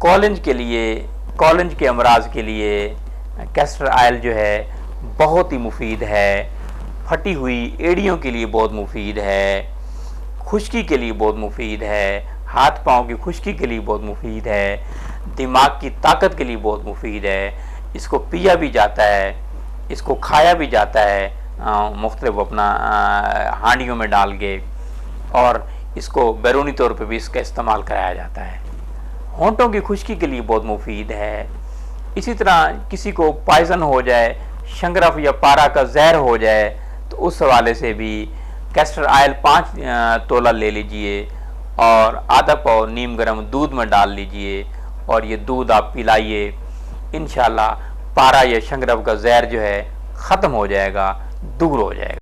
College के अमराज के लिए कैस्टर ऑयल जो है बहुत ही मुफीद है। फटी हुई एड़ियों के लिए बहुत मुफीद है, खुश्की के लिए बहुत मुफीद है, हाथ पाँव की खुश्की के लिए बहुत मुफीद है, दिमाग की ताकत के लिए बहुत मुफीद है। इसको पिया भी जाता है, इसको खाया भी जाता है मुख्तलिफ अपना हांडियों में डाल के, और इसको बैरूनी तौर पे भी इसका इस्तेमाल कराया जाता है। होंठों की खुश्की के लिए बहुत मुफीद है। इसी तरह किसी को पॉइज़न हो जाए, शंगरफ या पारा का जहर हो जाए, तो उस हवाले से भी कैस्टर ऑयल 5 तोला ले लीजिए और आधा पाव नीम गर्म दूध में डाल लीजिए और ये दूध आप पिलाइए। इंशाल्लाह पारा या शंगरफ का जहर जो है ख़त्म हो जाएगा, दूर हो जाएगा।